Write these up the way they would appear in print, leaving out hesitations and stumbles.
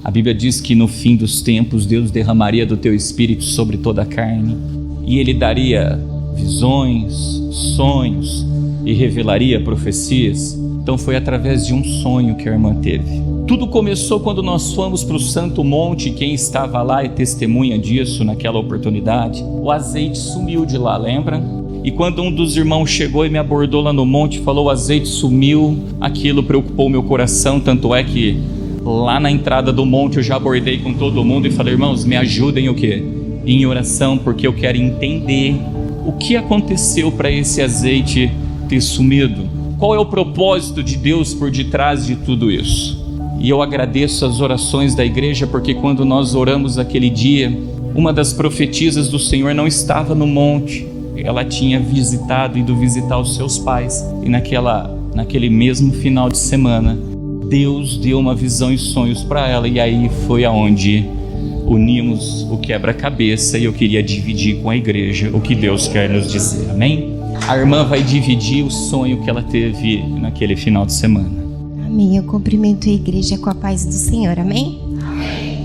A Bíblia diz que no fim dos tempos Deus derramaria do teu espírito sobre toda a carne, e Ele daria visões, sonhos e revelaria profecias. Então foi através de um sonho que a irmã teve. Tudo começou quando nós fomos para o Santo Monte. Quem estava lá é testemunha disso naquela oportunidade. O azeite sumiu de lá, lembra? E quando um dos irmãos chegou e me abordou lá no monte e falou: o azeite sumiu, aquilo preocupou meu coração, tanto é que lá na entrada do monte eu já abordei com todo mundo e falei: irmãos, me ajudem o quê? Em oração, porque eu quero entender o que aconteceu para esse azeite ter sumido. Qual é o propósito de Deus por detrás de tudo isso? E eu agradeço as orações da igreja, porque quando nós oramos aquele dia, uma das profetisas do Senhor não estava no monte. Ela tinha ido visitar os seus pais, e naquele mesmo final de semana Deus deu uma visão e sonhos para ela, e aí foi aonde unimos o quebra-cabeça, e eu queria dividir com a igreja o que Deus quer nos dizer, amém? A irmã vai dividir o sonho que ela teve naquele final de semana. Amém, eu cumprimento a igreja com a paz do Senhor, amém?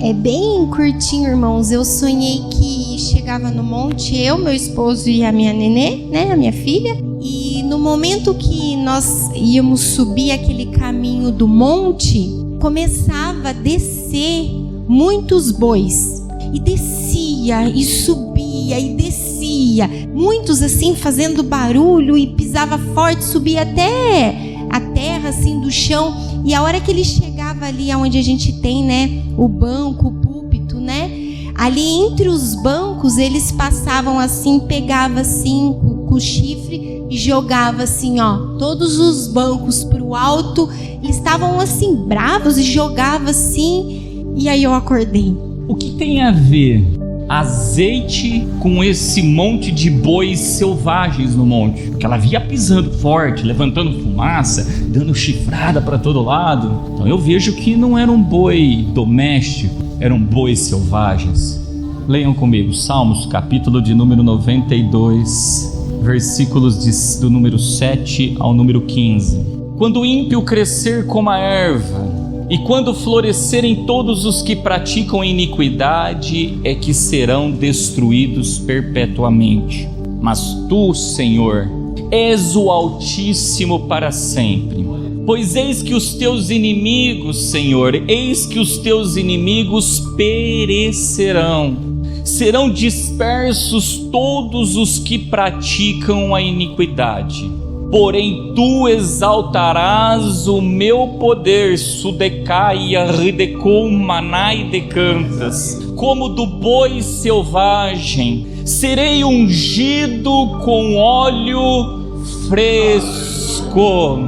É bem curtinho, irmãos. Eu sonhei que chegava no monte, eu, meu esposo e a minha nenê, né, a minha filha. E no momento que nós íamos subir aquele caminho do monte, começava a descer muitos bois. E descia, e subia, e descia. Muitos assim fazendo barulho e pisava forte, subia até a terra assim do chão. E a hora que ele chegava ali onde a gente tem, né, o banco, o púlpito, né, ali entre os bancos eles passavam assim, pegava assim com o chifre e jogava assim, ó, todos os bancos pro alto. Eles estavam assim bravos e jogava assim. E aí eu acordei. O que tem a ver azeite com esse monte de bois selvagens no monte? Porque ela via pisando forte, levantando fumaça, dando chifrada para todo lado. Então eu vejo que não era um boi doméstico, eram bois selvagens. Leiam comigo Salmos, capítulo de número 92, versículos do número 7 ao número 15. Quando o ímpio crescer como a erva, e quando florescerem todos os que praticam iniquidade, é que serão destruídos perpetuamente. Mas tu, Senhor, és o Altíssimo para sempre. Pois eis que os teus inimigos, Senhor, eis que os teus inimigos perecerão. Serão dispersos todos os que praticam a iniquidade. Porém tu exaltarás o meu poder, sudecaia, ridecou, manai decantas, como do boi selvagem, serei ungido com óleo fresco.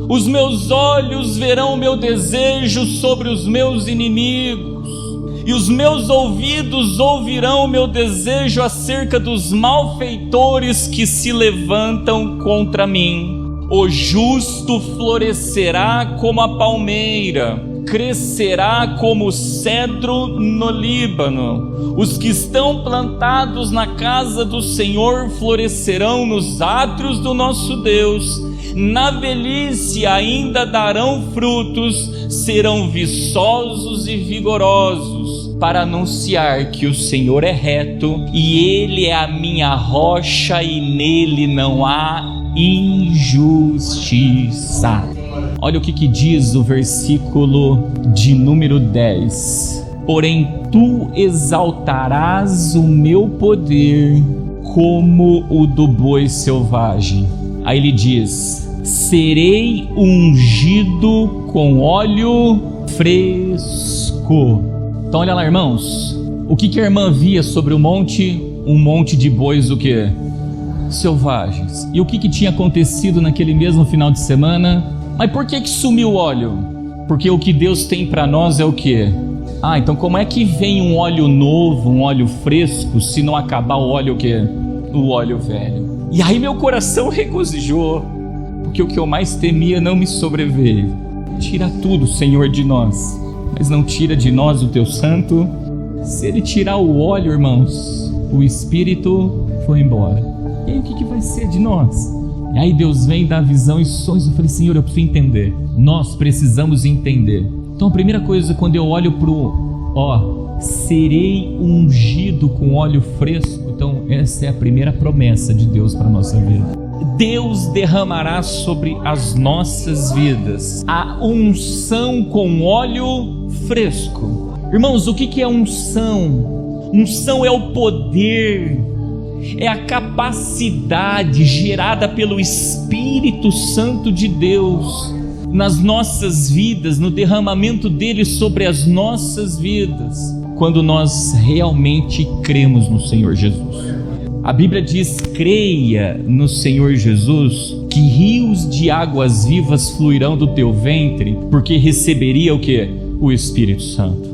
Os meus olhos verão o meu desejo sobre os meus inimigos, e os meus ouvidos ouvirão o meu desejo acerca dos malfeitores que se levantam contra mim. O justo florescerá como a palmeira, crescerá como o cedro no Líbano. Os que estão plantados na casa do Senhor florescerão nos átrios do nosso Deus. Na velhice ainda darão frutos, serão viçosos e vigorosos, para anunciar que o Senhor é reto e Ele é a minha rocha e nele não há injustiça. Olha o que diz o versículo de número 10. Porém tu exaltarás o meu poder como o do boi selvagem. Aí ele diz: serei ungido com óleo fresco. Então olha lá, irmãos, o que a irmã via sobre o monte? Um monte de bois, o que? Selvagens. E o que tinha acontecido naquele mesmo final de semana? Mas por que sumiu o óleo? Porque o que Deus tem para nós é o que? Então como é que vem um óleo novo, um óleo fresco, se não acabar o óleo o que? O óleo velho. E aí meu coração regozijou, porque o que eu mais temia não me sobreveio. Tira tudo, Senhor, de nós, mas não tira de nós o teu santo. Se ele tirar o óleo, irmãos, o Espírito foi embora. E aí o que vai ser de nós? E aí Deus vem dar visão e sonhos. Eu falei: Senhor, eu preciso entender. Nós precisamos entender. Então a primeira coisa, quando eu olho serei ungido com óleo fresco. Então essa é a primeira promessa de Deus para a nossa vida. Deus derramará sobre as nossas vidas a unção com óleo fresco. Irmãos, o que é unção? Unção é o poder, é a capacidade gerada pelo Espírito Santo de Deus nas nossas vidas, no derramamento dele sobre as nossas vidas, quando nós realmente cremos no Senhor Jesus. A Bíblia diz: creia no Senhor Jesus, que rios de águas vivas fluirão do teu ventre, porque receberia o quê? O Espírito Santo.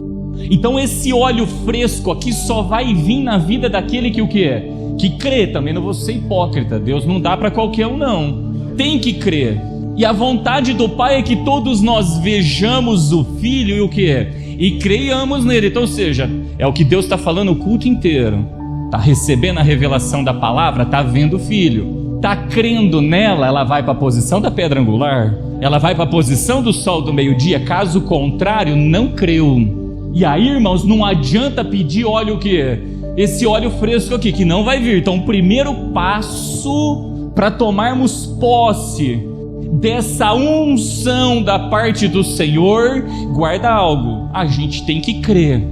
Então esse óleo fresco aqui só vai vir na vida daquele que o quê? Que crê. Também não vou ser hipócrita, Deus não dá para qualquer um não, tem que crer. E a vontade do Pai é que todos nós vejamos o Filho e o quê? E creiamos nele. Então, ou seja, é o que Deus está falando o culto inteiro. Está recebendo a revelação da palavra, está vendo o Filho, está crendo nela, ela vai para a posição da pedra angular, ela vai para a posição do sol do meio-dia. Caso contrário, não creu. E aí, irmãos, não adianta pedir óleo o quê? Esse óleo fresco aqui, que não vai vir. Então o primeiro passo para tomarmos posse dessa unção da parte do Senhor, guarda algo, a gente tem que crer.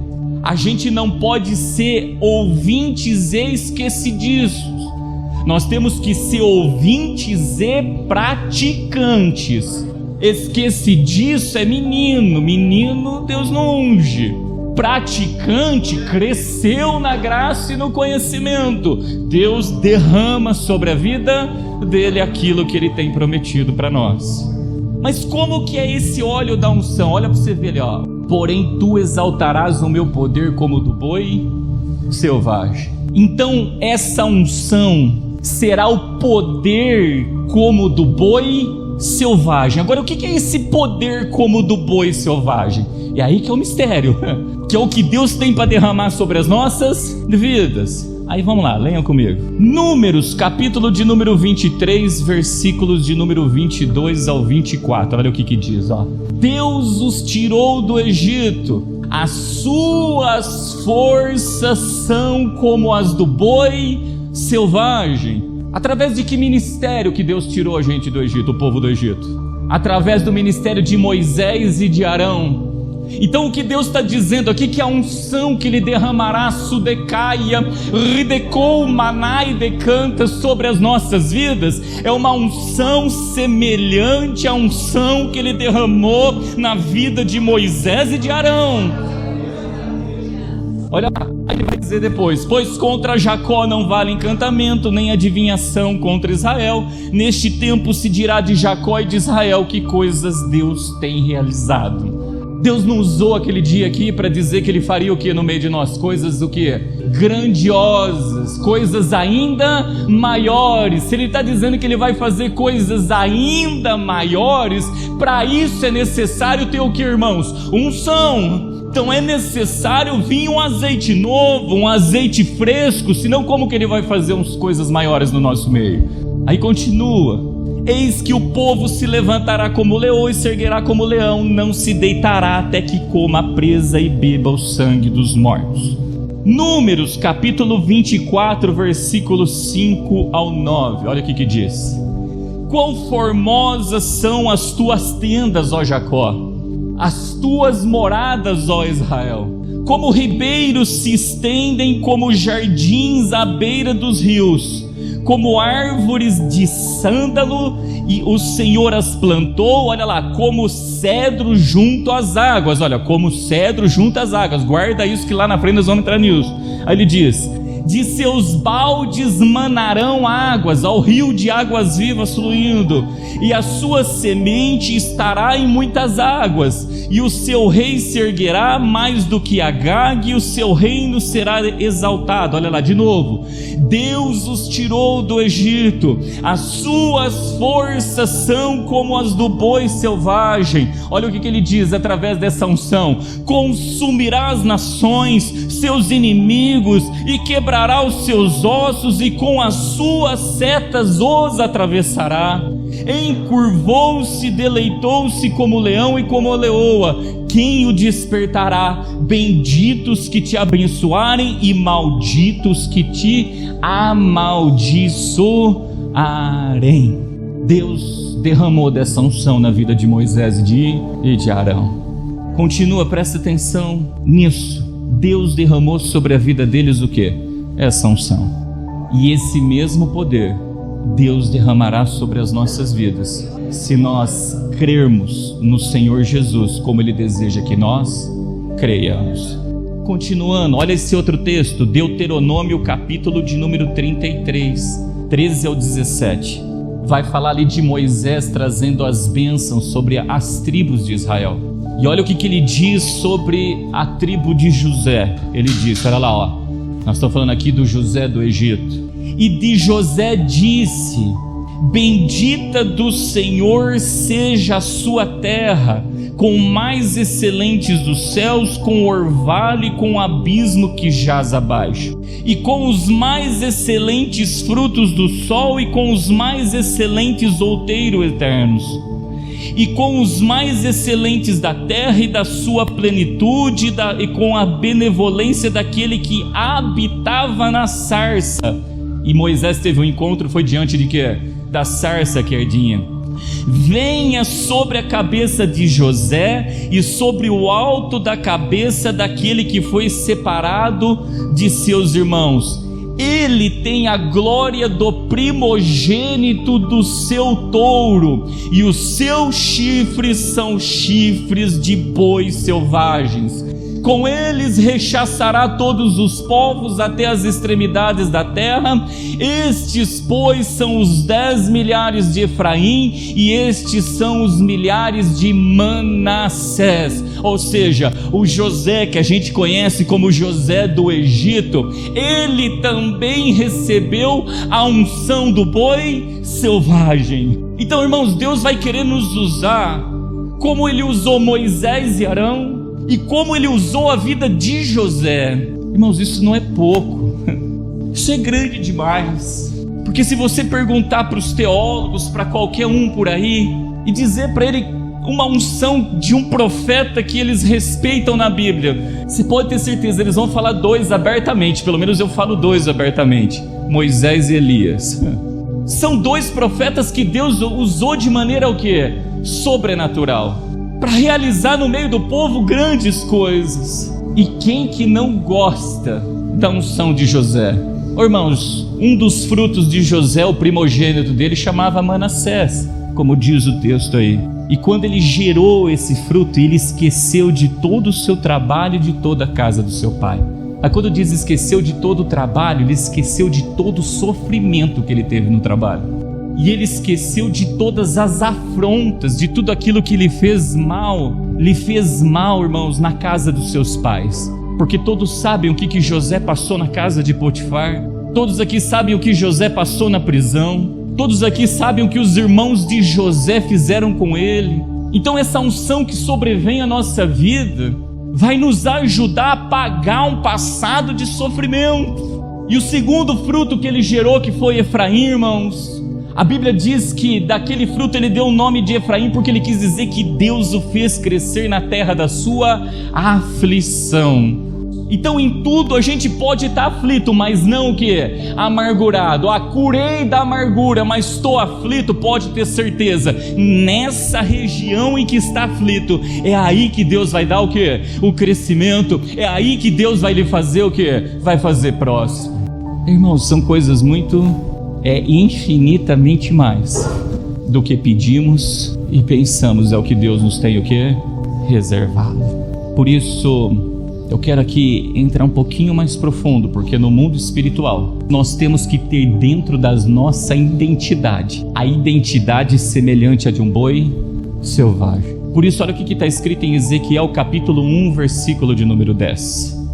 A gente não pode ser ouvintes e esquecidiços. Nós temos que ser ouvintes e praticantes. Esquecidiço é menino Deus não unge. Praticante cresceu na graça e no conhecimento. Deus derrama sobre a vida dele aquilo que ele tem prometido para nós. Mas como que é esse óleo da unção? Olha para você ver ali, ó. Porém tu exaltarás o meu poder como o do boi selvagem. Então essa unção será o poder como o do boi selvagem. Agora, o que é esse poder como o do boi selvagem? É aí que é o mistério, que é o que Deus tem para derramar sobre as nossas vidas. Aí vamos lá, leiam comigo. Números, capítulo de número 23, versículos de número 22 ao 24. Olha o que diz, ó. Deus os tirou do Egito, as suas forças são como as do boi selvagem. Através de que ministério que Deus tirou a gente do Egito, o povo do Egito? Através do ministério de Moisés e de Arão. Então o que Deus está dizendo aqui, que a unção que Ele derramará, sudecaia, ridecou, manai, decanta sobre as nossas vidas, é uma unção semelhante à unção que Ele derramou na vida de Moisés e de Arão. Olha lá, ele vai dizer depois: pois contra Jacó não vale encantamento, nem adivinhação contra Israel. Neste tempo se dirá de Jacó e de Israel que coisas Deus tem realizado. Deus não usou aquele dia aqui para dizer que Ele faria o que no meio de nós? Coisas o que? Grandiosas, coisas ainda maiores. Se Ele está dizendo que Ele vai fazer coisas ainda maiores, para isso é necessário ter o que, irmãos? Unção. Então é necessário vir um azeite novo, um azeite fresco, senão como que Ele vai fazer umas coisas maiores no nosso meio? Aí continua: eis que o povo se levantará como leão e se erguerá como leão, não se deitará até que coma a presa e beba o sangue dos mortos. Números, capítulo 24, versículos 5 ao 9, olha o que diz: quão formosas são as tuas tendas, ó Jacó, as tuas moradas, ó Israel, como ribeiros se estendem, como jardins à beira dos rios, como árvores de sândalo, e o Senhor as plantou, olha lá, como cedro junto às águas. Olha, como cedro junto às águas, guarda isso que lá na frente nós vamos entrar nisso. Aí ele diz: de seus baldes manarão águas, ao rio de águas vivas fluindo, e a sua semente estará em muitas águas, e o seu rei se erguerá mais do que Agag, e o seu reino será exaltado. Olha lá de novo: Deus os tirou do Egito, as suas forças são como as do boi selvagem. Olha o que ele diz através dessa unção: consumirá as nações, seus inimigos, e quebrará os seus ossos, e com as suas setas os atravessará. encurvou-se, deleitou-se como leão e como a leoa. Quem o despertará? Benditos que te abençoarem e malditos que te amaldiçoarem. Deus derramou dessa unção na vida de Moisés e de Arão. Continua, presta atenção nisso. Deus derramou sobre a vida deles o quê? Essa unção. E esse mesmo poder Deus derramará sobre as nossas vidas, se nós crermos no Senhor Jesus como Ele deseja que nós creiamos. Continuando, olha esse outro texto, Deuteronômio capítulo de número 33, 13 ao 17. Vai falar ali de Moisés trazendo as bênçãos sobre as tribos de Israel. E olha o que ele diz sobre a tribo de José. Ele diz, olha lá, ó. Nós estamos falando aqui do José do Egito. E de José disse: bendita do Senhor seja a sua terra, com mais excelentes dos céus, com o orvalho e com o abismo que jaz abaixo, e com os mais excelentes frutos do sol e com os mais excelentes outeiros eternos, e com os mais excelentes da terra e da sua plenitude, e com a benevolência daquele que habitava na sarça. E Moisés teve um encontro, foi diante de quê? Da sarça que ardia. Venha sobre a cabeça de José e sobre o alto da cabeça daquele que foi separado de seus irmãos. Ele tem a glória do primogênito do seu touro, e os seus chifres são chifres de bois selvagens. Com eles rechaçará todos os povos até as extremidades da terra. Estes, pois, são os 10 milhares de Efraim, e estes são os milhares de Manassés. Ou seja, o José que a gente conhece como José do Egito, ele também recebeu a unção do boi selvagem. Então, irmãos, Deus vai querer nos usar como Ele usou Moisés e Arão, e como Ele usou a vida de José. Irmãos, isso não é pouco, isso é grande demais. Porque se você perguntar para os teólogos, para qualquer um por aí, e dizer para ele uma unção de um profeta que eles respeitam na Bíblia, você pode ter certeza, eles vão falar dois abertamente. Pelo menos eu falo dois abertamente: Moisés e Elias. São dois profetas que Deus usou de maneira o quê? Sobrenatural, para realizar no meio do povo grandes coisas. E quem que não gosta da unção de José? Oh, irmãos, um dos frutos de José, o primogênito dele, chamava Manassés, como diz o texto aí. E quando ele gerou esse fruto, ele esqueceu de todo o seu trabalho e de toda a casa do seu pai. Aí quando diz esqueceu de todo o trabalho, ele esqueceu de todo o sofrimento que ele teve no trabalho. E ele esqueceu de todas as afrontas, de tudo aquilo que lhe fez mal, irmãos, na casa dos seus pais. Porque todos sabem o que José passou na casa de Potifar, todos aqui sabem o que José passou na prisão, todos aqui sabem o que os irmãos de José fizeram com ele. Então essa unção que sobrevém à nossa vida vai nos ajudar a apagar um passado de sofrimento. E o segundo fruto que ele gerou, que foi Efraim, irmãos, a Bíblia diz que daquele fruto ele deu o nome de Efraim, porque ele quis dizer que Deus o fez crescer na terra da sua aflição. Então em tudo a gente pode estar aflito, mas não o que? Amargurado. Curei da amargura, mas estou aflito, pode ter certeza. Nessa região em que está aflito, é aí que Deus vai dar o que? O crescimento. É aí que Deus vai lhe fazer o que? Vai fazer próximo. Irmãos, são coisas infinitamente mais do que pedimos e pensamos. É o que Deus nos tem o que? Reservado. Por isso eu quero aqui entrar um pouquinho mais profundo, porque no mundo espiritual nós temos que ter dentro da nossa identidade a identidade semelhante à de um boi selvagem. Por isso olha o que está escrito em Ezequiel capítulo 1, versículo de número 10.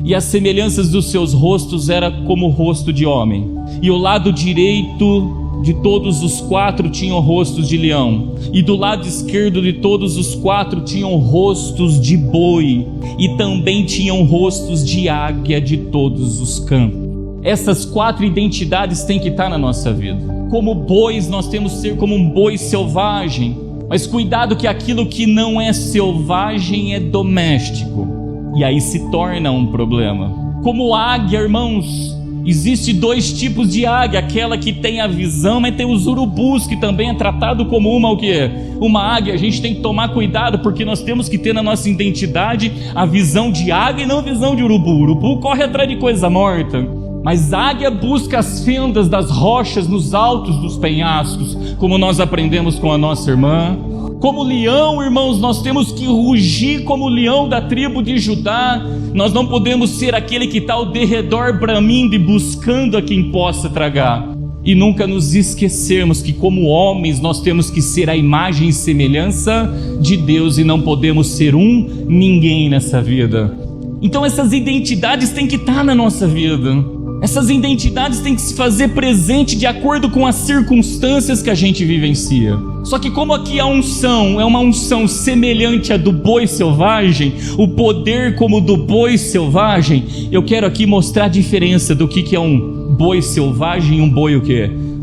E as semelhanças dos seus rostos era como o rosto de homem, e o lado direito de todos os 4 tinham rostos de leão, e do lado esquerdo de todos os 4 tinham rostos de boi, e também tinham rostos de águia de todos os campos. essas 4 identidades têm que estar na nossa vida. Como bois, nós temos que ser como um boi selvagem, mas cuidado que aquilo que não é selvagem é doméstico, e aí se torna um problema. Como águia, irmãos, existe 2 tipos de águia, aquela que tem a visão, mas tem os urubus, que também é tratado como o quê? Uma águia. A gente tem que tomar cuidado, porque nós temos que ter na nossa identidade a visão de águia e não a visão de urubu. O urubu corre atrás de coisa morta, mas a águia busca as fendas das rochas nos altos dos penhascos, como nós aprendemos com a nossa irmã. Como leão, irmãos, nós temos que rugir como o leão da tribo de Judá. Nós não podemos ser aquele que está ao derredor bramindo e buscando a quem possa tragar. E nunca nos esquecermos que, como homens, nós temos que ser a imagem e semelhança de Deus e não podemos ser ninguém nessa vida. Então essas identidades têm que estar na nossa vida. Essas identidades têm que se fazer presente de acordo com as circunstâncias que a gente vivencia. Só que como aqui a unção é uma unção semelhante à do boi selvagem, o poder como do boi selvagem, eu quero aqui mostrar a diferença do que é um boi selvagem e um boi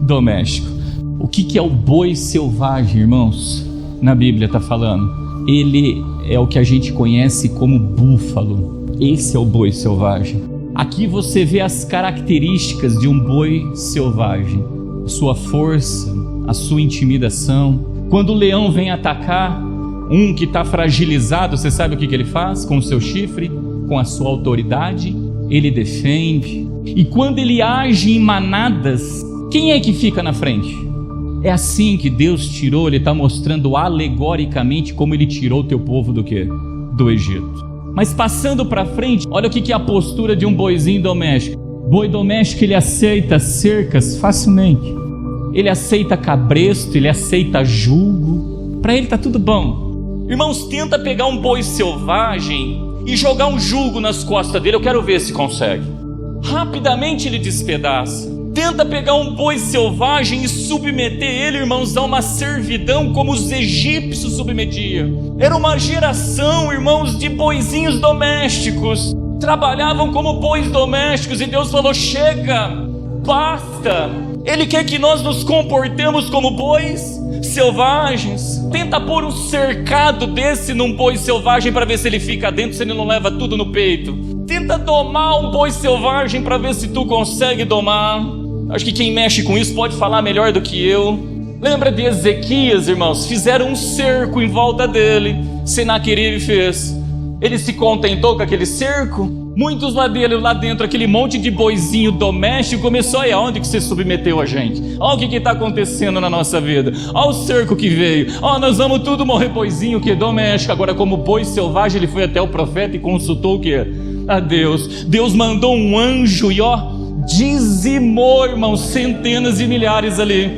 doméstico. O que é o boi selvagem, irmãos? Na Bíblia está falando. Ele é o que a gente conhece como búfalo. Esse é o boi selvagem. Aqui você vê as características de um boi selvagem, a sua força, a sua intimidação. Quando o leão vem atacar um que está fragilizado, você sabe o que ele faz? Com o seu chifre, com a sua autoridade, ele defende. E quando ele age em manadas, quem é que fica na frente? É assim que Deus tirou, ele está mostrando alegoricamente como ele tirou o teu povo do Egito. Mas passando para frente, olha o que é a postura de um boizinho doméstico. Boi doméstico, ele aceita cercas facilmente. Ele aceita cabresto, ele aceita jugo. Para ele está tudo bom. Irmãos, tenta pegar um boi selvagem e jogar um jugo nas costas dele. Eu quero ver se consegue. Rapidamente ele despedaça. Tenta pegar um boi selvagem e submeter ele, irmãos, a uma servidão como os egípcios submetiam. Era uma geração, irmãos, de boizinhos domésticos. Trabalhavam como bois domésticos e Deus falou: chega, basta. Ele quer que nós nos comportemos como bois selvagens. Tenta pôr um cercado desse num boi selvagem para ver se ele fica dentro, se ele não leva tudo no peito. Tenta domar um boi selvagem para ver se tu consegue domar. Acho que quem mexe com isso pode falar melhor do que eu. Lembra de Ezequias, irmãos? Fizeram um cerco em volta dele. Senaqueribe fez. Ele se contentou com aquele cerco? Muitos lá dentro, aquele monte de boizinho doméstico começou aí. Aonde que você submeteu a gente? Olha o que está acontecendo na nossa vida. Olha o cerco que veio. Nós vamos tudo morrer boizinho doméstico. Agora, como boi selvagem, ele foi até o profeta e consultou a Deus. Deus mandou um anjo e dizimou, irmãos, centenas e milhares ali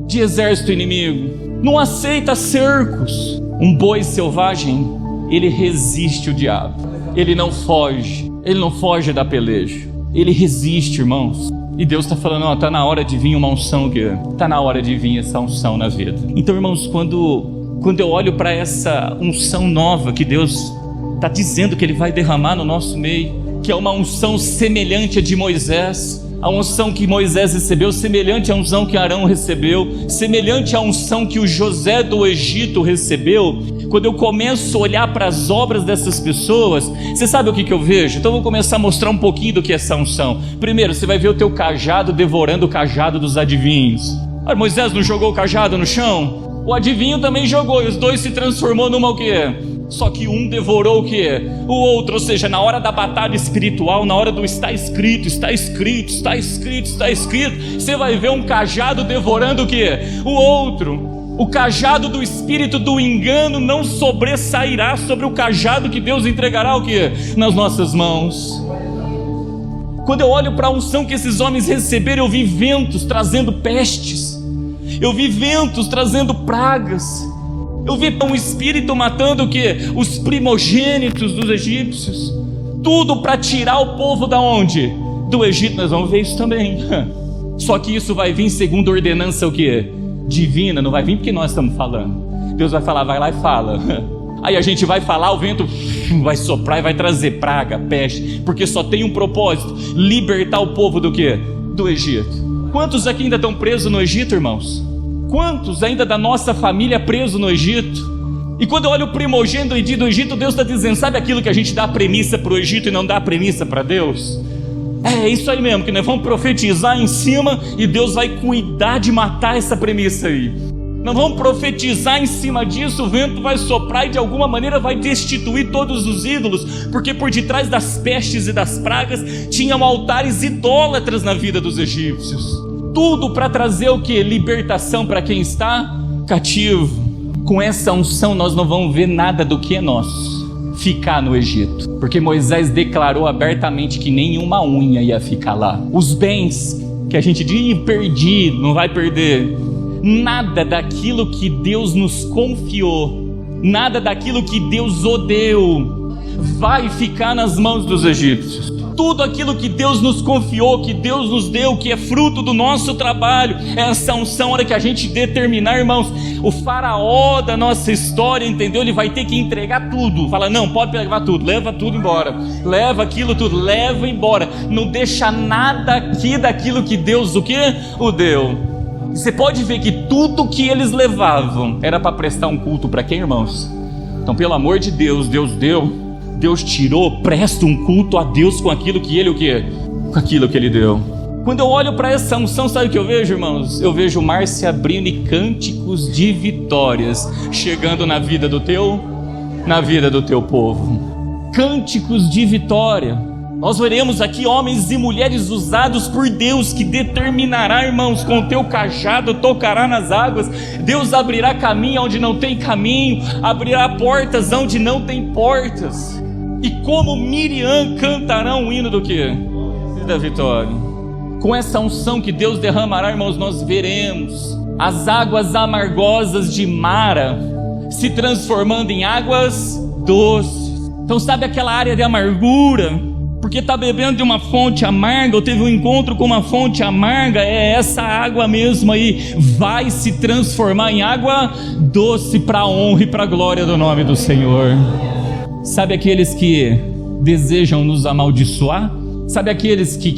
de exército inimigo. Não aceita cercos. Um boi selvagem, ele resiste o diabo. Ele não foge. Ele não foge da peleja. Ele resiste, irmãos. E Deus está falando, está na hora de vir uma unção, está na hora de vir essa unção na vida. Então, irmãos, quando eu olho para essa unção nova que Deus está dizendo que Ele vai derramar no nosso meio, que é uma unção semelhante à de Moisés, a unção que Moisés recebeu, semelhante à unção que Arão recebeu, semelhante à unção que o José do Egito recebeu. Quando eu começo a olhar para as obras dessas pessoas, você sabe o que eu vejo? Então eu vou começar a mostrar um pouquinho do que é essa unção. Primeiro, você vai ver o teu cajado devorando o cajado dos adivinhos. Moisés não jogou o cajado no chão? O adivinho também jogou, e os dois se transformou numa o quê? Só que um devorou o quê? O outro. Ou seja, na hora da batalha espiritual, na hora do está escrito, você vai ver um cajado devorando o quê? O outro. O cajado do espírito do engano não sobressairá sobre o cajado que Deus entregará o quê? Nas nossas mãos. Quando eu olho para a unção que esses homens receberam, eu vi ventos trazendo pestes, eu vi ventos trazendo pragas, eu vi um espírito matando o quê? Os primogênitos dos egípcios. Tudo para tirar o povo da onde? Do Egito. Nós vamos ver isso também. Só que isso vai vir segundo a ordenança o quê? Divina. Não vai vir porque nós estamos falando. Deus vai falar, vai lá e fala. Aí a gente vai falar, o vento vai soprar e vai trazer praga, peste, porque só tem um propósito: libertar o povo do quê? Do Egito. Quantos aqui ainda estão presos no Egito, irmãos? Quantos ainda da nossa família presos no Egito? E quando eu olho o primogênito do Egito, Deus está dizendo: sabe aquilo que a gente dá a premissa para o Egito e não dá a premissa para Deus? É isso aí mesmo, que nós vamos profetizar em cima e Deus vai cuidar de matar essa premissa aí. Nós vamos profetizar em cima disso, o vento vai soprar e de alguma maneira vai destituir todos os ídolos, porque por detrás das pestes e das pragas tinham altares idólatras na vida dos egípcios. Tudo para trazer o que? Libertação para quem está cativo. Com essa unção nós não vamos ver nada do que é nosso ficar no Egito, porque Moisés declarou abertamente que nenhuma unha ia ficar lá. Os bens que a gente diz: perdi, não vai perder. Nada daquilo que Deus nos confiou, nada daquilo que Deus o deu, vai ficar nas mãos dos egípcios. Tudo aquilo que Deus nos confiou, que Deus nos deu, que é fruto do nosso trabalho, essa unção, a hora que a gente determinar, irmãos, o faraó da nossa história, entendeu? Ele vai ter que entregar tudo. Fala: não, pode levar tudo, leva tudo embora, leva aquilo tudo, leva embora, não deixa nada aqui daquilo que Deus o quê? O deu. Você pode ver que tudo que eles levavam era para prestar um culto para quem, irmãos? Então, pelo amor de Deus, Deus deu, Deus tirou, presta um culto a Deus com aquilo que Ele o quê? Com aquilo que Ele deu. Quando eu olho para essa unção, sabe o que eu vejo, irmãos? Eu vejo o mar se abrindo e cânticos de vitórias chegando na vida do teu povo. Cânticos de vitória. Nós veremos aqui homens e mulheres usados por Deus, que determinará, irmãos, com o teu cajado tocará nas águas. Deus abrirá caminho onde não tem caminho, abrirá portas onde não tem portas. E como Miriam cantarão o hino do quê? Da vitória. Com essa unção que Deus derramará, irmãos, nós veremos as águas amargosas de Mara se transformando em águas doces. Então, sabe aquela área de amargura? Porque está bebendo de uma fonte amarga, ou teve um encontro com uma fonte amarga, é essa água mesmo aí, vai se transformar em água doce para a honra e para a glória do nome do Senhor. Sabe aqueles que desejam nos amaldiçoar? Sabe aqueles que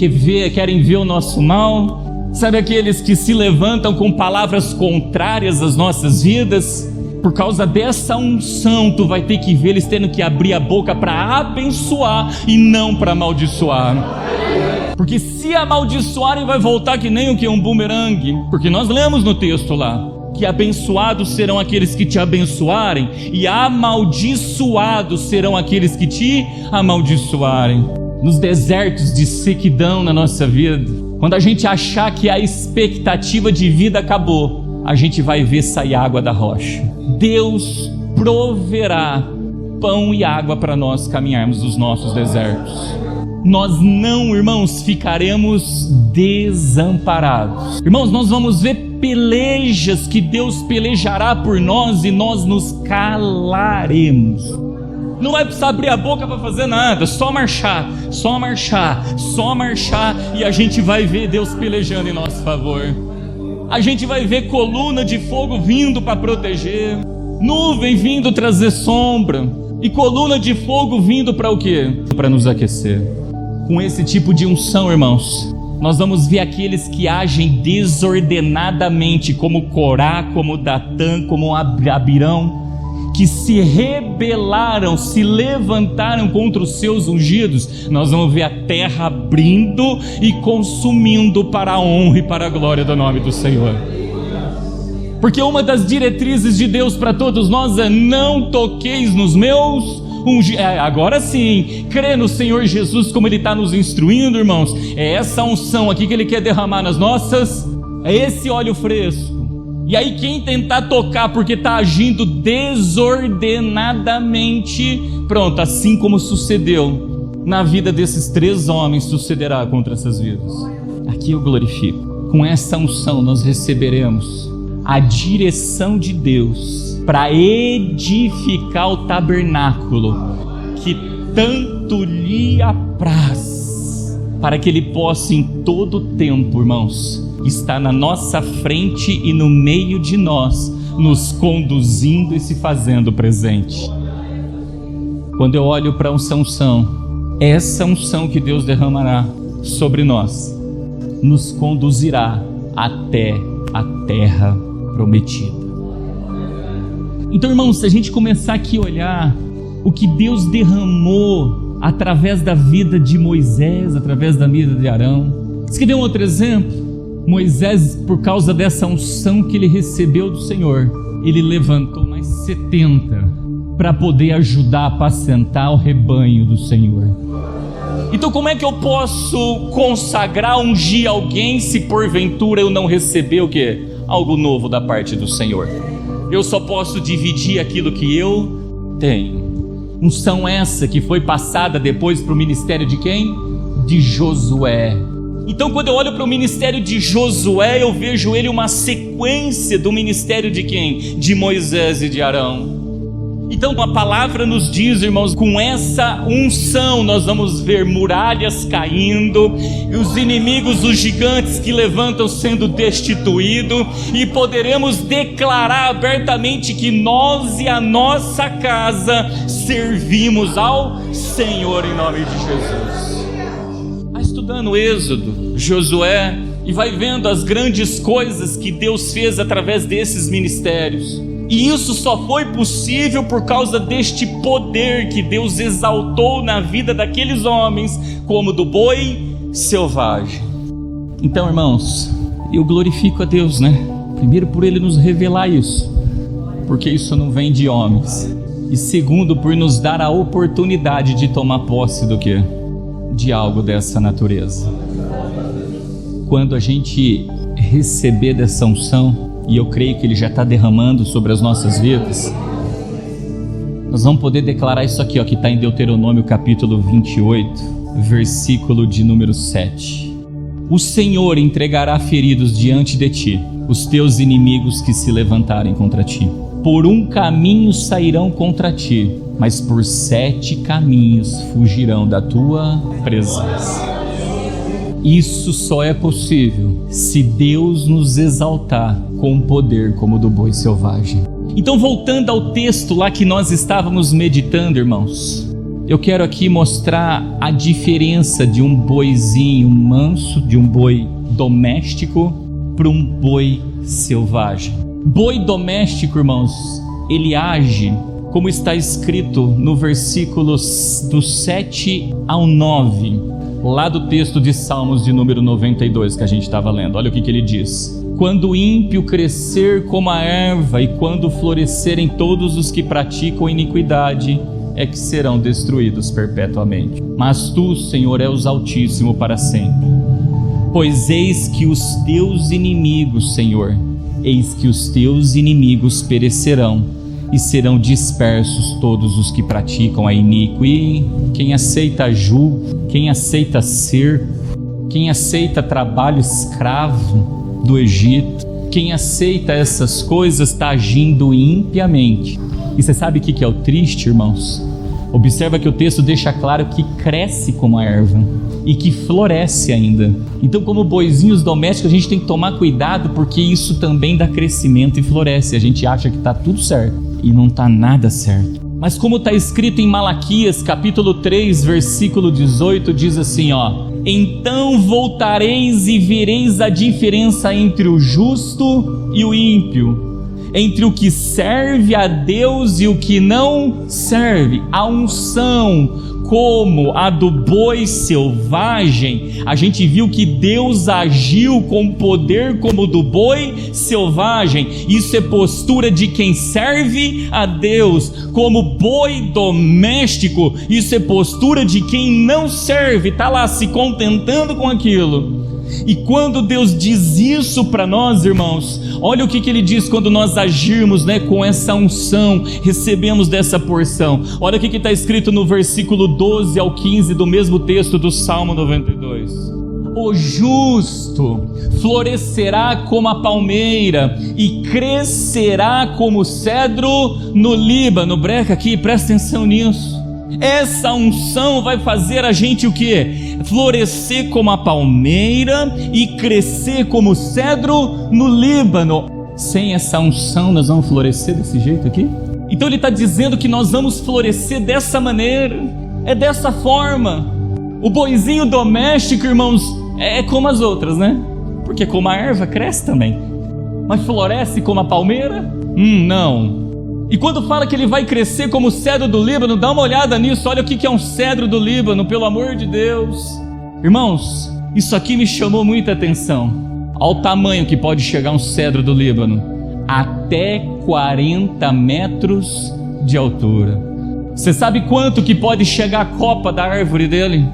querem ver o nosso mal? Sabe aqueles que se levantam com palavras contrárias às nossas vidas? Por causa dessa unção, tu vai ter que ver eles tendo que abrir a boca para abençoar e não para amaldiçoar. Porque se amaldiçoarem, vai voltar que nem o que? Um bumerangue. Porque nós lemos no texto lá que abençoados serão aqueles que te abençoarem e amaldiçoados serão aqueles que te amaldiçoarem. Nos desertos de sequidão na nossa vida, quando a gente achar que a expectativa de vida acabou, a gente vai ver sair água da rocha. Deus proverá pão e água para nós caminharmos os nossos desertos. Nós não, irmãos, ficaremos desamparados. Irmãos, nós vamos ver pelejas que Deus pelejará por nós e nós nos calaremos. Não vai precisar abrir a boca para fazer nada, só marchar, só marchar, só marchar, e a gente vai ver Deus pelejando em nosso favor. A gente vai ver coluna de fogo vindo para proteger, nuvem vindo trazer sombra, e coluna de fogo vindo para o quê? Para nos aquecer. Com esse tipo de unção, irmãos, nós vamos ver aqueles que agem desordenadamente, como Corá, como Datã, como Abirão, que se rebelaram, se levantaram contra os seus ungidos. Nós vamos ver a terra abrindo e consumindo para a honra e para a glória do nome do Senhor. Porque uma das diretrizes de Deus para todos nós é: não toqueis nos meus ungidos. Agora sim, crê no Senhor Jesus como Ele está nos instruindo, irmãos. É essa unção aqui que Ele quer derramar nas nossas, é esse óleo fresco. E aí quem tentar tocar porque está agindo desordenadamente, pronto, assim como sucedeu na vida desses 3 homens, sucederá contra essas vidas. Aqui eu glorifico. Com essa unção nós receberemos a direção de Deus para edificar o tabernáculo que tanto lhe apraz, para que Ele possa em todo tempo, irmãos, está na nossa frente e no meio de nós, nos conduzindo e se fazendo presente. quando eu olho para a unção, essa unção que Deus derramará sobre nós, nos conduzirá até a terra prometida. Então, irmãos, se a gente começar aqui a olhar o que Deus derramou através da vida de Moisés, através da vida de Arão. Você quer ver um outro exemplo? Moisés, por causa dessa unção que ele recebeu do Senhor, ele levantou mais 70 para poder ajudar a apacentar o rebanho do Senhor. Então como é que eu posso consagrar, ungir alguém se porventura eu não receber o quê? Algo novo da parte do Senhor? Eu só posso dividir aquilo que eu tenho. Unção essa que foi passada depois para o ministério de quem? De Josué. Então quando eu olho para o ministério de Josué, eu vejo ele uma sequência do ministério de quem? De Moisés e de Arão. Então a palavra nos diz, irmãos, com essa unção nós vamos ver muralhas caindo, e os inimigos, os gigantes que levantam sendo destituídos, e poderemos declarar abertamente que nós e a nossa casa servimos ao Senhor em nome de Jesus. Vai estudando o Êxodo, Josué, e vai vendo as grandes coisas que Deus fez através desses ministérios. E isso só foi possível por causa deste poder que Deus exaltou na vida daqueles homens, como do boi selvagem. Então, irmãos, eu glorifico a Deus, né? Primeiro por Ele nos revelar isso, porque isso não vem de homens. E segundo, por nos dar a oportunidade de tomar posse do quê? De algo dessa natureza. Quando a gente receber dessa unção, e eu creio que Ele já está derramando sobre as nossas vidas, nós vamos poder declarar isso aqui, ó, que está em Deuteronômio capítulo 28, versículo de número 7. O Senhor entregará feridos diante de ti, os teus inimigos que se levantarem contra ti. Por um caminho sairão contra ti, mas por 7 caminhos fugirão da tua presença. Isso só é possível se Deus nos exaltar com poder como o do boi selvagem. Então, voltando ao texto lá que nós estávamos meditando, irmãos, eu quero aqui mostrar a diferença de um boizinho manso, de um boi doméstico, para um boi selvagem. Boi doméstico, irmãos, ele age como está escrito no versículos do 7 ao 9, lá do texto de Salmos de número 92 que a gente estava lendo. Olha o que ele diz: quando o ímpio crescer como a erva e quando florescerem todos os que praticam iniquidade, é que serão destruídos perpetuamente. Mas tu, Senhor, és Altíssimo para sempre. Pois eis que os teus inimigos, Senhor, eis que os teus inimigos perecerão, e serão dispersos todos os que praticam a iniquidade. Quem aceita jugo, quem aceita cerco, quem aceita trabalho escravo do Egito, quem aceita essas coisas está agindo impiamente. E você sabe o que é o triste, irmãos? Observa que o texto deixa claro que cresce como a erva e que floresce ainda. Então, como boizinhos domésticos, a gente tem que tomar cuidado, porque isso também dá crescimento e floresce. A gente acha que está tudo certo e não está nada certo. Mas como está escrito em Malaquias capítulo 3, versículo 18, diz assim, ó: então voltareis e vereis a diferença entre o justo e o ímpio, entre o que serve a Deus e o que não serve. A unção como a do boi selvagem, a gente viu que Deus agiu com poder como o do boi selvagem. Isso é postura de quem serve a Deus. Como boi doméstico, isso é postura de quem não serve, está lá se contentando com aquilo. E quando Deus diz isso para nós, irmãos, olha o que Ele diz quando nós agirmos, né, com essa unção, recebemos dessa porção. Olha o que está escrito no versículo 12 ao 15 do mesmo texto do Salmo 92. O justo florescerá como a palmeira e crescerá como o cedro no Líbano. Breca aqui, presta atenção nisso. Essa unção vai fazer a gente o quê? Florescer como a palmeira e crescer como o cedro no Líbano. Sem essa unção nós vamos florescer desse jeito aqui? Então ele está dizendo que nós vamos florescer dessa maneira, é dessa forma. O boizinho doméstico, irmãos, é como as outras, né? Porque como a erva cresce também, mas floresce como a palmeira? Não. E quando fala que ele vai crescer como o cedro do Líbano, dá uma olhada nisso, olha o que é um cedro do Líbano, pelo amor de Deus. Irmãos, isso aqui me chamou muita atenção. Olha o tamanho que pode chegar um cedro do Líbano, até 40 metros de altura. Você sabe quanto que pode chegar a copa da árvore dele?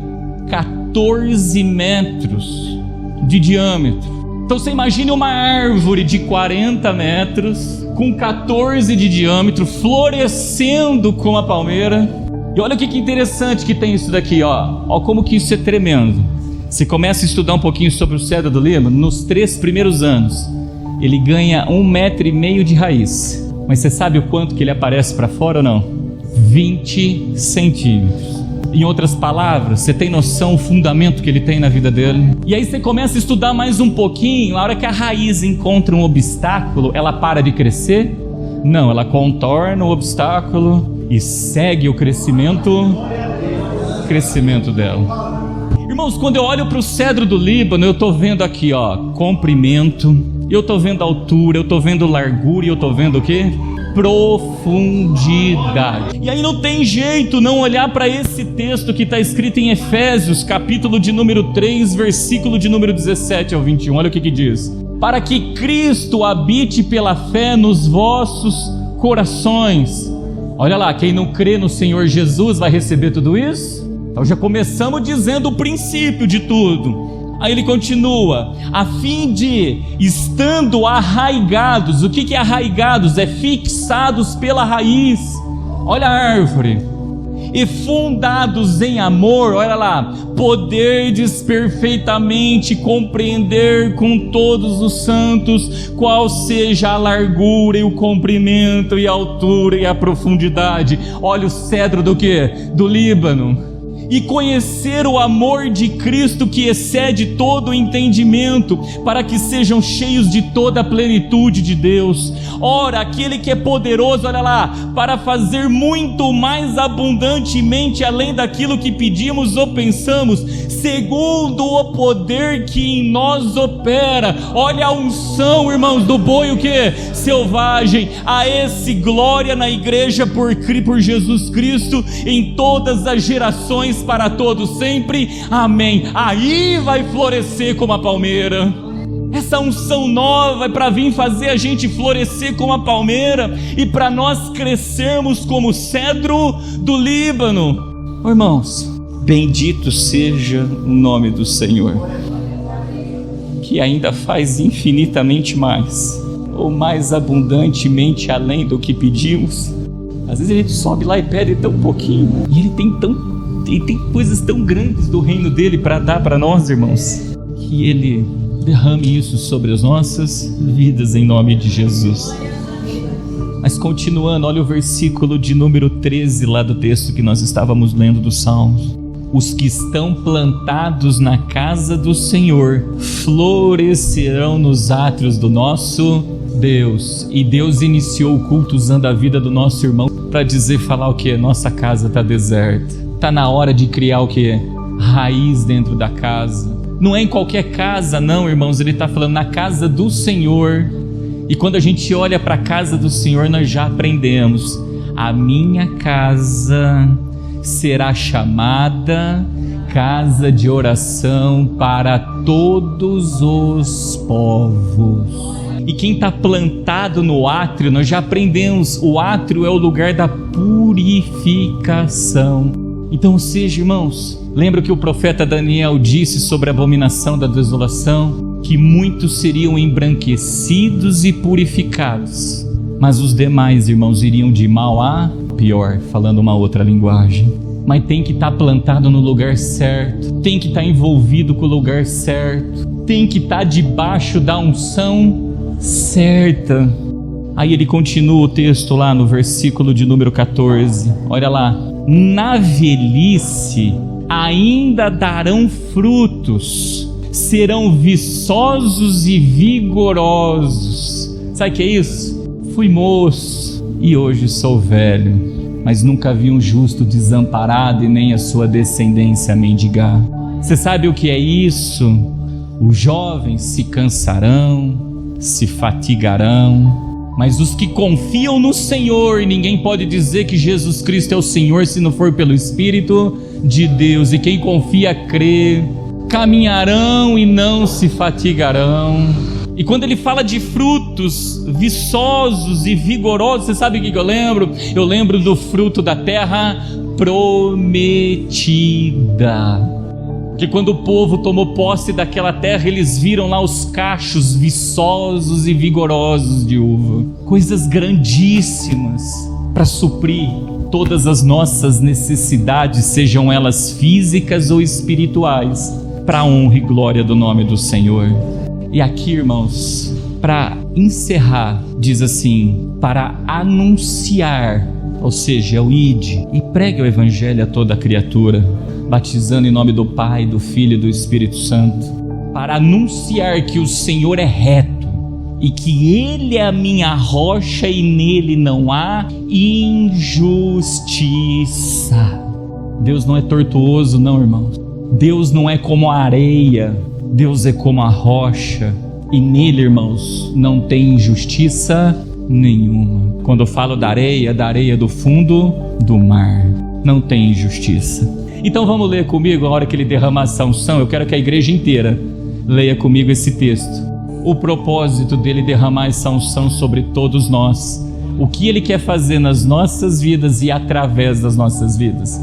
14 metros de diâmetro. Então você imagine uma árvore de 40 metros, com 14 de diâmetro, florescendo como a palmeira. E olha o que interessante que tem isso daqui, ó. Ó como que isso é tremendo. Você começa a estudar um pouquinho sobre o cedro do Líbano, nos 3 primeiros anos, ele ganha 1,5 metro de raiz. Mas você sabe o quanto que ele aparece para fora ou não? 20 centímetros. Em outras palavras, você tem noção do fundamento que ele tem na vida dele? E aí você começa a estudar mais um pouquinho. A hora que a raiz encontra um obstáculo, ela para de crescer? Não, ela contorna o obstáculo e segue o crescimento dela. Irmãos, quando eu olho para o cedro do Líbano, eu estou vendo aqui, ó, comprimento, eu estou vendo altura, eu estou vendo largura e eu estou vendo o quê? Profundidade. E aí não tem jeito não olhar para esse texto que está escrito em Efésios, capítulo de número 3, versículo de número 17 ao 21. Olha o que diz: para que Cristo habite pela fé nos vossos corações. Olha lá, quem não crê no Senhor Jesus vai receber tudo isso? Então já começamos dizendo o princípio de tudo. Aí ele continua, a fim de, estando arraigados. O que é arraigados? É fixados pela raiz. Olha a árvore. E fundados em amor, olha lá, poderdes perfeitamente compreender com todos os santos qual seja a largura e o comprimento e a altura e a profundidade. Olha o cedro do quê? Do Líbano. E conhecer o amor de Cristo que excede todo o entendimento, para que sejam cheios de toda a plenitude de Deus. Ora, aquele que é poderoso, olha lá, para fazer muito mais abundantemente além daquilo que pedimos ou pensamos, segundo o poder que em nós opera. Olha a unção, irmãos, do boi o que? Selvagem. A esse glória na igreja por Jesus Cristo em todas as gerações, para todos sempre, amém. Aí vai florescer como a palmeira. Essa unção nova é para vir fazer a gente florescer como a palmeira e para nós crescermos como o cedro do Líbano. Oh, irmãos, bendito seja o nome do Senhor, que ainda faz infinitamente mais, ou mais abundantemente além do que pedimos. Às vezes a gente sobe lá e pede tão pouquinho, e Ele tem coisas tão grandes do reino dele para dar para nós, irmãos, que Ele derrame isso sobre as nossas vidas em nome de Jesus. Mas continuando, olha o versículo de número 13 lá do texto que nós estávamos lendo do Salmos. Os que estão plantados na casa do Senhor florescerão nos átrios do nosso Deus. E Deus iniciou o culto usando a vida do nosso irmão para falar o que? Nossa casa está deserta. Está na hora de criar o que? Raiz dentro da casa. Não é em qualquer casa não, irmãos. Ele está falando na casa do Senhor. E quando a gente olha para a casa do Senhor, nós já aprendemos: a minha casa será chamada casa de oração para todos os povos. E quem está plantado no átrio, nós já aprendemos, o átrio é o lugar da purificação. Então, ou seja, irmãos, lembra que o profeta Daniel disse sobre a abominação da desolação? Que muitos seriam embranquecidos e purificados, mas os demais, irmãos, iriam de mal a pior, falando uma outra linguagem. Mas tem que estar plantado no lugar certo, tem que estar envolvido com o lugar certo, tem que estar debaixo da unção certa. Aí ele continua o texto lá no versículo de número 14, olha lá: na velhice ainda darão frutos, serão viçosos e vigorosos. Sabe o que é isso? Fui moço, e hoje sou velho, mas nunca vi um justo desamparado e nem a sua descendência mendigar. Você sabe o que é isso? Os jovens se cansarão, se fatigarão, mas os que confiam no Senhor, e ninguém pode dizer que Jesus Cristo é o Senhor se não for pelo Espírito de Deus, e quem confia crê, caminharão e não se fatigarão. E quando ele fala de frutos viçosos e vigorosos, você sabe o que eu lembro? Eu lembro do fruto da terra prometida. Porque quando o povo tomou posse daquela terra, eles viram lá os cachos viçosos e vigorosos de uva. Coisas grandíssimas para suprir todas as nossas necessidades, sejam elas físicas ou espirituais, para a honra e glória do nome do Senhor. E aqui, irmãos, para encerrar, diz assim: para anunciar, ou seja, o ide e pregue o evangelho a toda criatura, batizando em nome do Pai, do Filho e do Espírito Santo, para anunciar que o Senhor é reto e que Ele é a minha rocha e nele não há injustiça. Deus não é tortuoso, não, irmãos. Deus não é como a areia, Deus é como a rocha, e nele, irmãos, não tem injustiça nenhuma. Quando eu falo da areia do fundo do mar, não tem injustiça. Então vamos ler comigo, a hora que ele derrama essa unção. Eu quero que a igreja inteira leia comigo esse texto. O propósito dele derramar essa unção sobre todos nós, o que ele quer fazer nas nossas vidas e através das nossas vidas.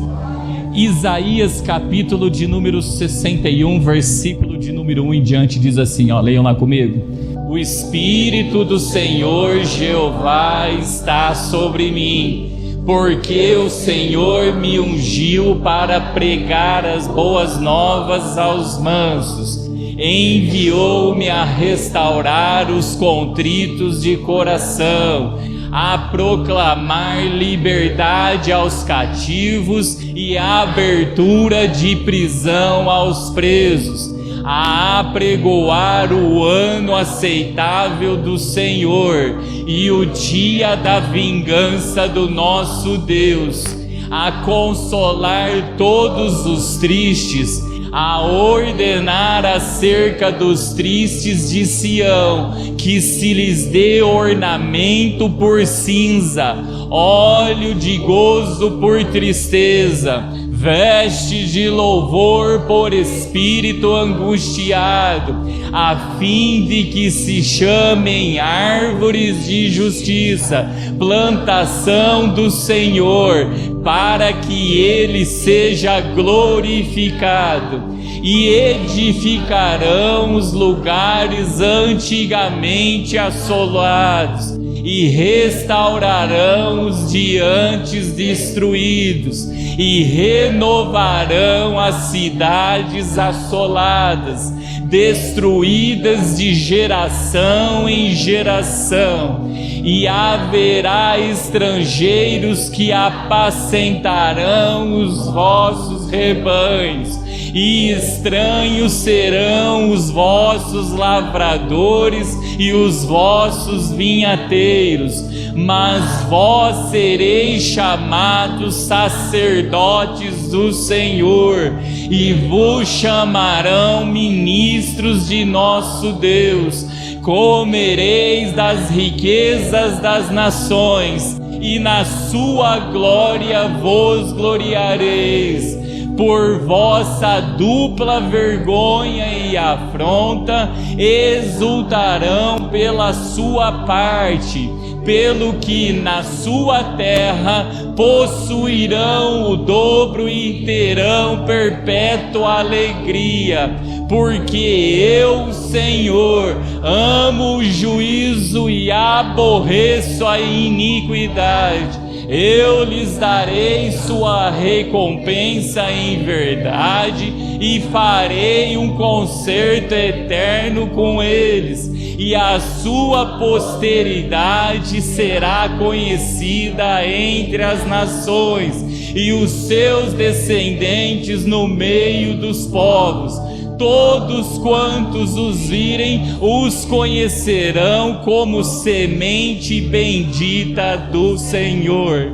Isaías capítulo de número 61, versículo de número 1 em diante, diz assim, leiam lá comigo: o Espírito do Senhor Jeová está sobre mim, porque o Senhor me ungiu para pregar as boas novas aos mansos, enviou-me a restaurar os contritos de coração, a proclamar liberdade aos cativos e a abertura de prisão aos presos, a apregoar o ano aceitável do Senhor e o dia da vingança do nosso Deus, a consolar todos os tristes, a ordenar acerca dos tristes de Sião, que se lhes dê ornamento por cinza, óleo de gozo por tristeza, vestes de louvor por espírito angustiado, a fim de que se chamem árvores de justiça, plantação do Senhor, para que ele seja glorificado. E edificarão os lugares antigamente assolados, e restaurarão os de antes destruídos, e renovarão as cidades assoladas, destruídas de geração em geração, e haverá estrangeiros que apacentarão os vossos rebanhos, e estranhos serão os vossos lavradores e os vossos vinhateiros, mas vós sereis chamados sacerdotes do Senhor, e vos chamarão ministros de nosso Deus. Comereis das riquezas das nações, e na sua glória vos gloriareis. Por vossa dupla vergonha e afronta exultarão pela sua parte, pelo que na sua terra possuirão o dobro e terão perpétua alegria, porque eu, Senhor, amo o juízo e aborreço a iniquidade. Eu lhes darei sua recompensa em verdade, e farei um concerto eterno com eles, e a sua posteridade será conhecida entre as nações, e os seus descendentes no meio dos povos. Todos quantos os virem, os conhecerão como semente bendita do Senhor.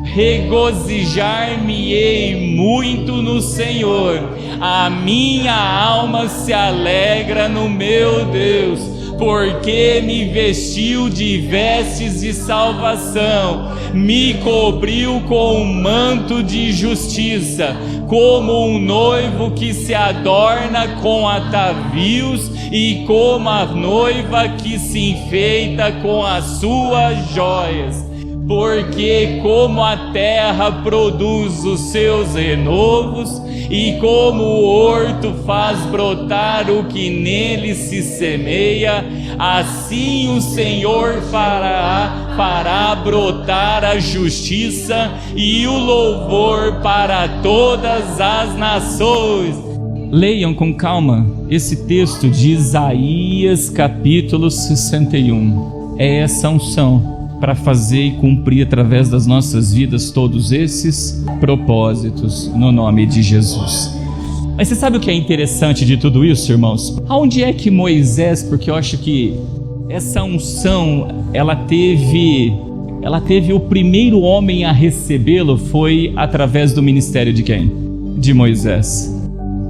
Regozijar-me-ei muito no Senhor, a minha alma se alegra no meu Deus, porque me vestiu de vestes de salvação, me cobriu com um manto de justiça, como um noivo que se adorna com atavios e como a noiva que se enfeita com as suas joias. Porque como a terra produz os seus renovos e como o horto faz brotar o que nele se semeia, assim o Senhor fará brotar a justiça e o louvor para todas as nações. Leiam com calma esse texto de Isaías capítulo 61. É essa unção para fazer e cumprir através das nossas vidas todos esses propósitos, no nome de Jesus. Mas você sabe o que é interessante de tudo isso, irmãos? Aonde é que Moisés, porque eu acho que essa unção, ela teve o primeiro homem a recebê-lo, foi através do ministério de quem? De Moisés.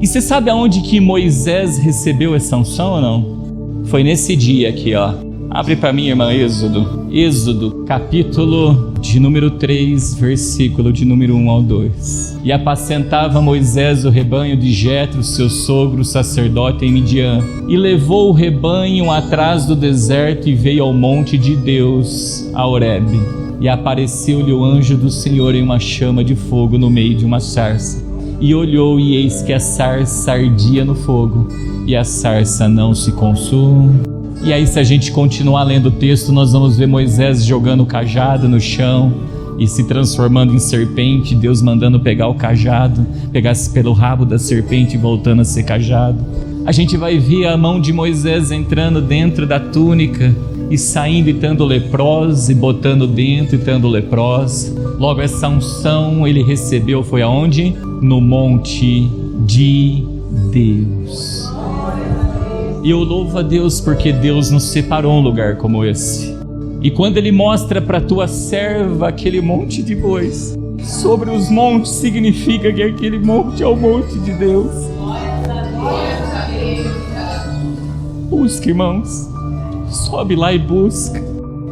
E você sabe aonde que Moisés recebeu essa unção ou não? Foi nesse dia aqui, ó. Abre para mim, irmã, Êxodo, capítulo de número 3, versículo de número 1 ao 2. E apacentava Moisés o rebanho de Jetro, seu sogro, sacerdote em Midian. E levou o rebanho atrás do deserto e veio ao monte de Deus, a Horebe. E apareceu-lhe o anjo do Senhor em uma chama de fogo no meio de uma sarça. E olhou, e eis que a sarça ardia no fogo, e a sarça não se consumia. E aí, se a gente continuar lendo o texto, nós vamos ver Moisés jogando o cajado no chão e se transformando em serpente, Deus mandando pegar o cajado, pegar-se pelo rabo da serpente e voltando a ser cajado. A gente vai ver a mão de Moisés entrando dentro da túnica e saindo e estando leprosa, e botando dentro e estando leprosa. Logo, essa unção ele recebeu foi aonde? No monte de Deus. E eu louvo a Deus porque Deus nos separou um lugar como esse. E quando Ele mostra para tua serva aquele monte de bois sobre os montes, significa que aquele monte é o monte de Deus. Busca, irmãos. Sobe lá e busca.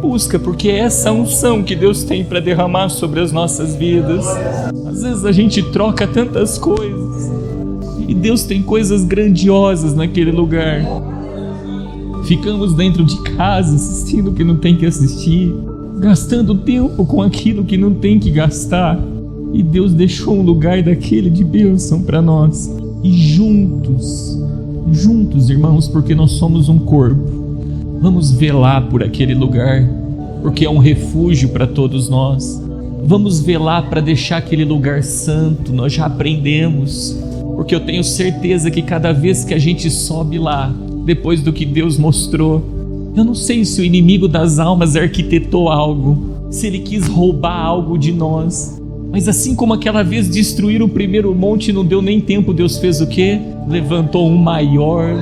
Busca, porque é essa unção que Deus tem para derramar sobre as nossas vidas. Às vezes a gente troca tantas coisas e Deus tem coisas grandiosas naquele lugar. Ficamos dentro de casa assistindo o que não tem que assistir, gastando tempo com aquilo que não tem que gastar. E Deus deixou um lugar daquele de bênção para nós. E juntos, irmãos, porque nós somos um corpo, vamos velar por aquele lugar, porque é um refúgio para todos nós. Vamos velar para deixar aquele lugar santo. Nós já aprendemos, porque eu tenho certeza que cada vez que a gente sobe lá, depois do que Deus mostrou, eu não sei se o inimigo das almas arquitetou algo, se ele quis roubar algo de nós, mas assim como aquela vez destruíram o primeiro monte, não deu nem tempo, Deus fez o quê? Levantou um maior,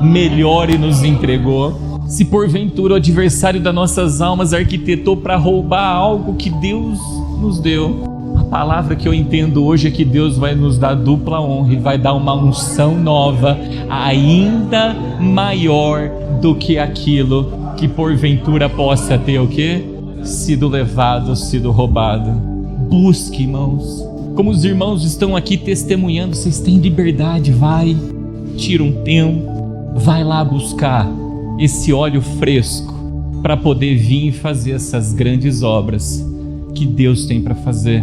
melhor e nos entregou. Se porventura o adversário das nossas almas arquitetou para roubar algo que Deus nos deu, a palavra que eu entendo hoje é que Deus vai nos dar dupla honra e vai dar uma unção nova, ainda maior do que aquilo que porventura possa ter o quê? Sido levado, sido roubado. Busque, irmãos. Como os irmãos estão aqui testemunhando, vocês têm liberdade, vai, tira um tempo, vai lá buscar esse óleo fresco para poder vir e fazer essas grandes obras que Deus tem para fazer.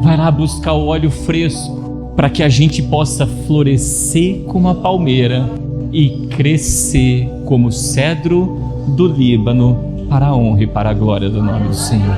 Vai lá buscar o óleo fresco para que a gente possa florescer como a palmeira e crescer como o cedro do Líbano, para a honra e para a glória do nome do Senhor.